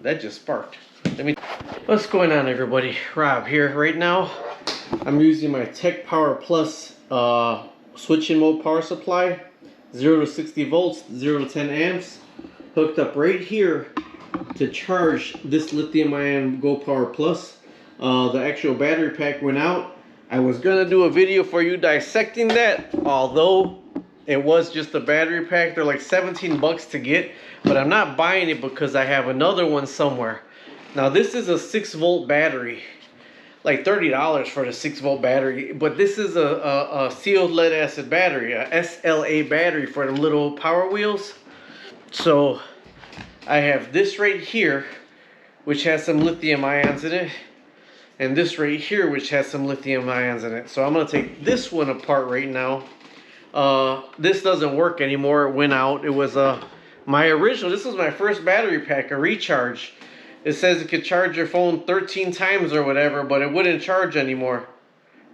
that just sparked. What's going on, everybody? Rob here. Right now, I'm using my Tech Power Plus switching mode power supply, 0 to 60 volts, 0 to 10 amps, hooked up right here to charge this lithium-ion Go Power Plus. The actual battery pack went out. I was gonna do a video for you dissecting that, although it was just a battery pack. They're like 17 bucks to get, but I'm not buying it because I have another one somewhere. Now this is a 6-volt battery, like $30 for the 6-volt battery, but this is a sealed lead acid battery, a SLA battery for them little power wheels. So I have this right here, which has some lithium ions in it, and this right here, which has some lithium ions in it. So I'm gonna take this one apart right now. This doesn't work anymore. It went out. It was my original. This was my first battery pack, a recharge. It says it could charge your phone 13 times or whatever, but it wouldn't charge anymore.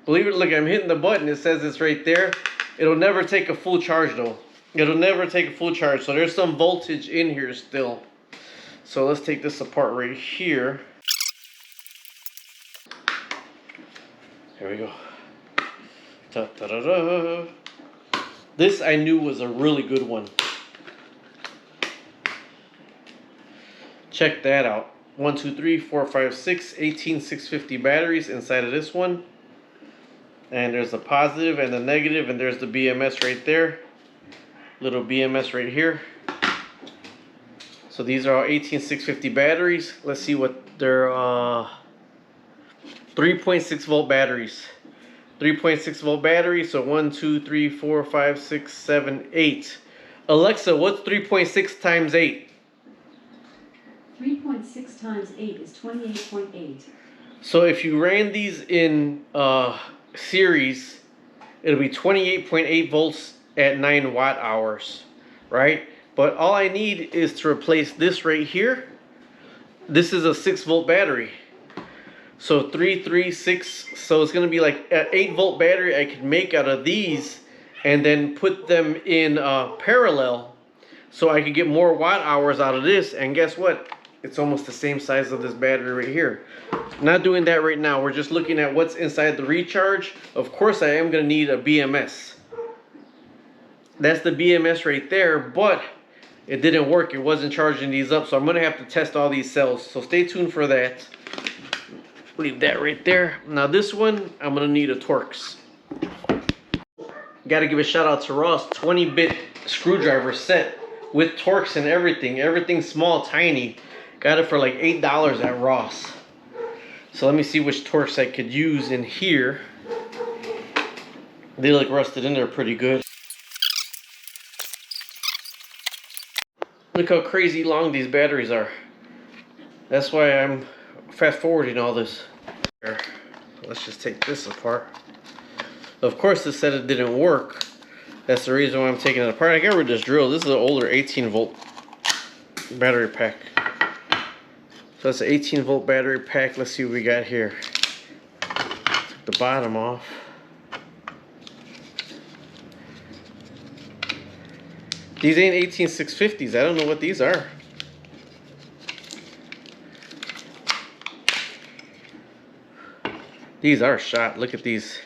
Believe it, look, I'm hitting the button. It says it's right there. It'll never take a full charge though. It'll never take a full charge. So there's some voltage in here still. So let's take this apart right here. Here we go. Ta-da-da-da. This I knew was a really good one. Check that out. 1, 2, 3, 4, 5, 6, 18 650 batteries inside of this one. And there's the positive and the negative, and there's the BMS right there. Little BMS right here. So these are all 18 650 batteries. Let's see what they're 3.6 volt batteries. 3.6 volt battery. So 1, 2, 3, 4, 5, 6, 7, 8. Alexa, what's 3.6 times 8? 3.6 times 8 is 28.8. So if you ran these in series, it'll be 28.8 volts at 9 watt hours, right? But all I need is to replace this right here. This is a 6-volt battery. So 3, 3, 6. So it's going to be like an 8-volt battery I could make out of these and then put them in parallel so I could get more watt hours out of this. And guess what? It's almost the same size of this battery right here. Not doing that right now. We're just looking at what's inside the recharge. Of course, I am going to need a BMS. That's the BMS right there, but it didn't work. It wasn't charging these up, so I'm going to have to test all these cells. So stay tuned for that. Leave that right there. Now this one, I'm going to need a Torx. Got to give a shout out to Ross. 20-bit screwdriver set with Torx and everything. Everything small, tiny. Got it for like $8 at Ross. So let me see which Torx I could use in here. They look rusted in there pretty good. Look how crazy long these batteries are. That's why I'm fast forwarding all this. Let's just take this apart. Of course, it said it didn't work. That's the reason why I'm taking it apart. I got rid of this drill. This is an older 18-volt battery pack. So that's an 18-volt battery pack. Let's see what we got here. Took the bottom off. These ain't 18 650s. I don't know what these are. These are shot. Look at these.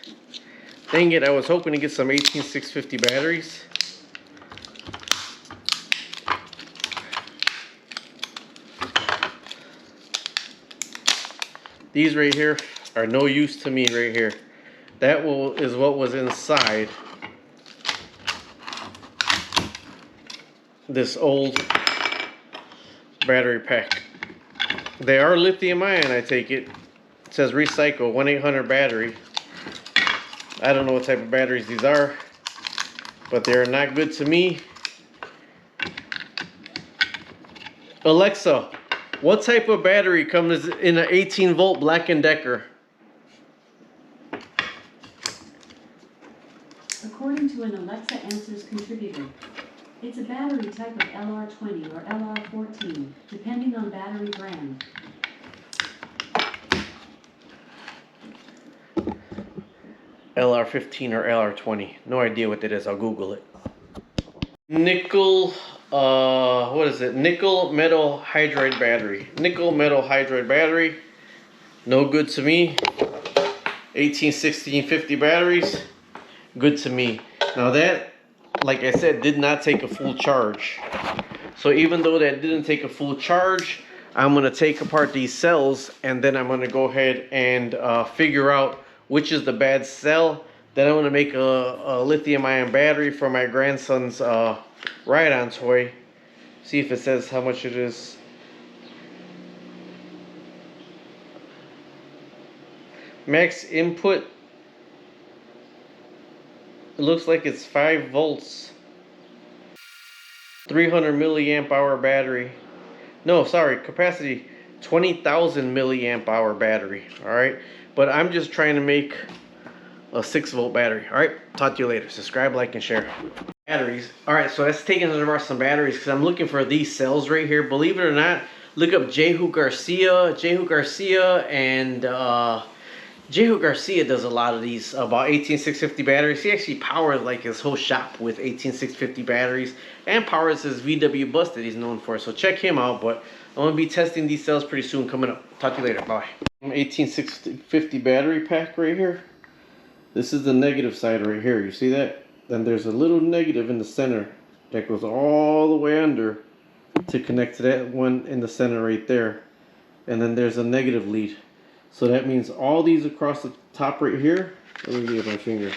Dang it, I was hoping to get some 18 650 batteries. These right here are no use to me right here. That is what was inside this old battery pack. They are lithium ion, I take it. It says recycle, 1-800 battery. I don't know what type of batteries these are, but they're not good to me. Alexa, what type of battery comes in an 18-volt Black & Decker? According to an Alexa Answers contributor, it's a battery type of LR20 or LR14, depending on battery brand. LR15 or LR20. No idea what that is. I'll Google it. Nickel what is it? Nickel metal hydride battery. Nickel metal hydride battery. No good to me. 18, 16, 50 batteries. Good to me. Now that, like I said, did not take a full charge. So even though that didn't take a full charge, I'm going to take apart these cells, and then I'm going to go ahead and figure out which is the bad cell. Then I'm going to make a lithium-ion battery for my grandson's ride-on toy. See if it says how much it is. Max input. It looks like it's 5 volts. 300 milliamp hour battery. No, sorry, capacity 20,000 milliamp hour battery. Alright, but I'm just trying to make a 6 volt battery. Alright, talk to you later. Subscribe, like, and share. Batteries. Alright, so let's take apart some batteries because I'm looking for these cells right here. Believe it or not, look up Jehu Garcia. Jehu Garcia and Jehu Garcia does a lot of these about 18650 batteries. He actually powers like his whole shop with 18650 batteries and powers his VW bus that he's known for. So check him out. But I'm gonna be testing these cells pretty soon. Coming up. Talk to you later. Bye. 18650 battery pack right here. This is the negative side right here. You see that? Then there's a little negative in the center that goes all the way under to connect to that one in the center right there. And then there's a negative lead. So that means all these across the top right here, let me get my finger.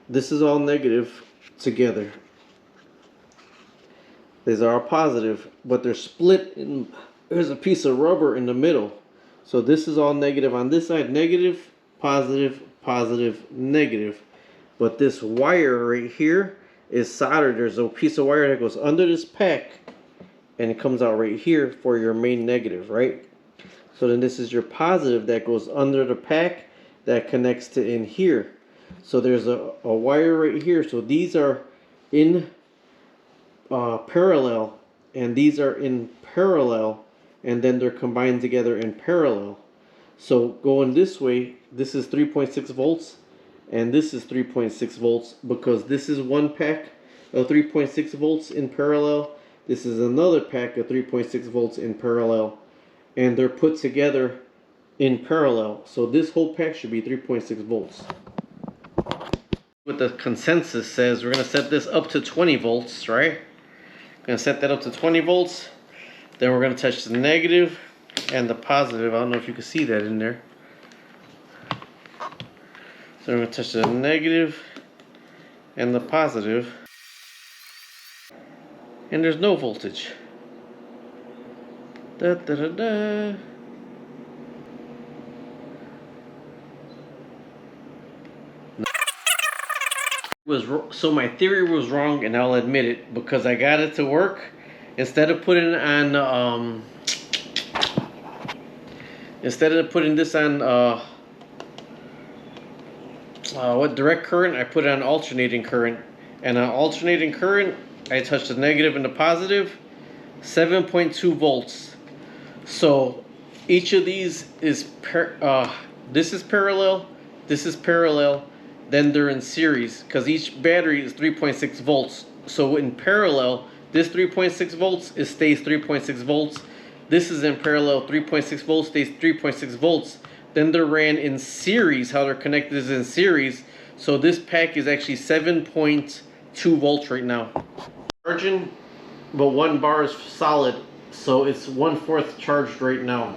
This is all negative together. These are all positive, but they're split in, there's a piece of rubber in the middle. So this is all negative on this side, negative, positive, positive, negative. But this wire right here is soldered. There's a piece of wire that goes under this pack and it comes out right here for your main negative, right? So then this is your positive that goes under the pack that connects to in here. So there's a wire right here. So these are in parallel, and these are in parallel, and then they're combined together in parallel. So going this way, this is 3.6 volts, and this is 3.6 volts because this is one pack of 3.6 volts in parallel. This is another pack of 3.6 volts in parallel. And they're put together in parallel. So this whole pack should be 3.6 volts. What the consensus says, we're going to set this up to 20 volts, right? Going to set that up to 20 volts. Then we're going to touch the negative and the positive. I don't know if you can see that in there. So we're going to touch the negative and the positive. And there's no voltage. Da, da, da, da. So my theory was wrong, and I'll admit it, because I got it to work. Instead of putting on this on what, direct current, I put it on alternating current. And on alternating current, I touched the negative and the positive, 7.2 volts. So each of these is this is parallel, this is parallel, then they're in series because each battery is 3.6 volts. So in parallel, this 3.6 volts stays 3.6 volts. This is in parallel, 3.6 volts stays 3.6 volts. Then they're ran in series. How they're connected is in series. So this pack is actually 7.2 volts right now. Charging, but 1 bar is solid. So it's 1/4 charged right now.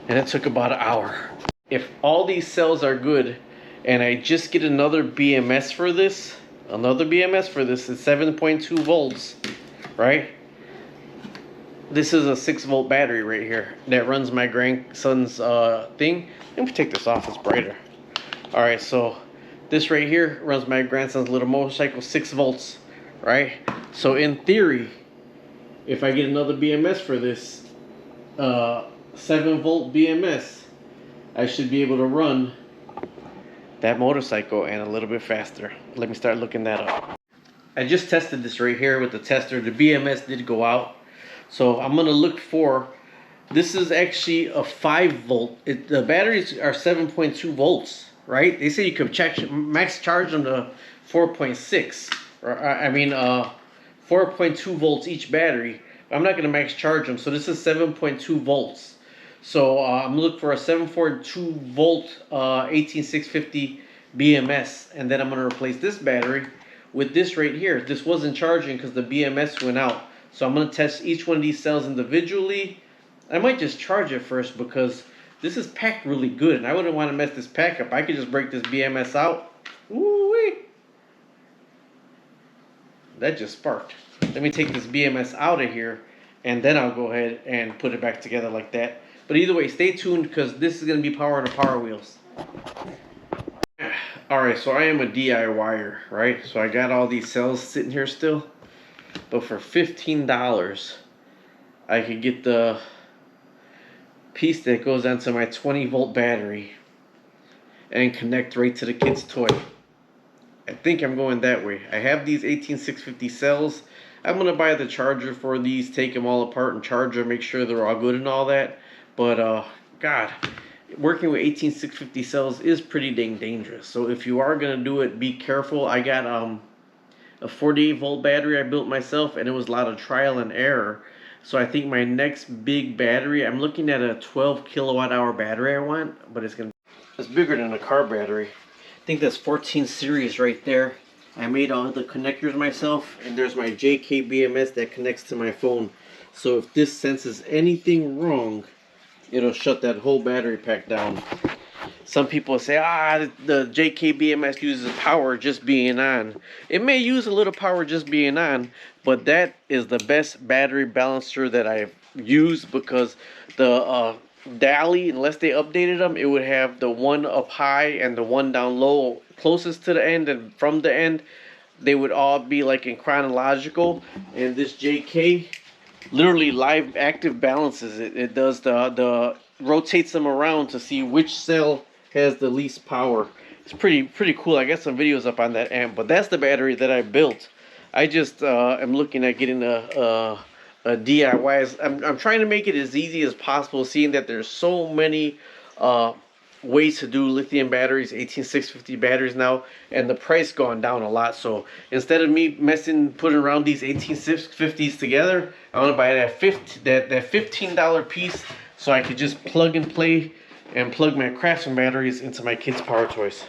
And it took about an hour. If all these cells are good and I just get another BMS for this, it's 7.2 volts, right? This is a 6 volt battery right here that runs my grandson's thing. Let me take this off, it's brighter. Alright, so this right here runs my grandson's little motorcycle, 6 volts, right? So in theory, if I get another BMS for this 7 volt BMS, I should be able to run that motorcycle and a little bit faster. Let me start looking that up. I just tested this right here with the tester. The BMS did go out. So I'm going to look for, this is actually a 5 volt. The batteries are 7.2 volts, right? They say you can max charge them to 4.6, or I mean 4.2 volts each battery. I'm not gonna max charge them, so this is 7.2 volts. So I'm looking for a 7.2 volt 18650 BMS, and then I'm gonna replace this battery with this right here. This wasn't charging because the BMS went out. So I'm gonna test each one of these cells individually. I might just charge it first because this is packed really good, and I wouldn't want to mess this pack up. I could just break this BMS out. Ooh-wee. That just sparked. Let me take this BMS out of here, and then I'll go ahead and put it back together like that. But either way, stay tuned because this is going to be powering the Power Wheels. Alright, so I am a DIYer, right? So I got all these cells sitting here still. But for $15, I could get the piece that goes onto my 20 volt battery and connect right to the kid's toy. I think I'm going that way. I have these 18650 cells. I'm going to buy the charger for these, take them all apart and charge them, make sure they're all good and all that. But, God, working with 18650 cells is pretty dang dangerous. So if you are going to do it, be careful. I got a 48 volt battery I built myself, and it was a lot of trial and error. So I think my next big battery, I'm looking at a 12 kilowatt hour battery I want, but it's bigger than a car battery. I think that's 14 series right there. I made all the connectors myself, and there's my JK BMS that connects to my phone. So if this senses anything wrong, it'll shut that whole battery pack down. Some people say, the JK BMS uses power just being on. It may use a little power just being on, but that is the best battery balancer that I've used, because the Dally, unless they updated them, it would have the one up high and the one down low closest to the end, and from the end they would all be like in chronological. And this JK literally live active balances it. It does the rotates them around to see which cell has the least power. It's pretty cool. I got some videos up on that amp, but that's the battery that I built. I just am looking at getting a DIY. I'm trying to make it as easy as possible, seeing that there's so many ways to do lithium batteries, 18650 batteries now, and the price gone down a lot. So instead of me putting around these 18650s together, I want to buy that $15 piece, so I could just plug and play and plug my Craftsman batteries into my kids' power toys.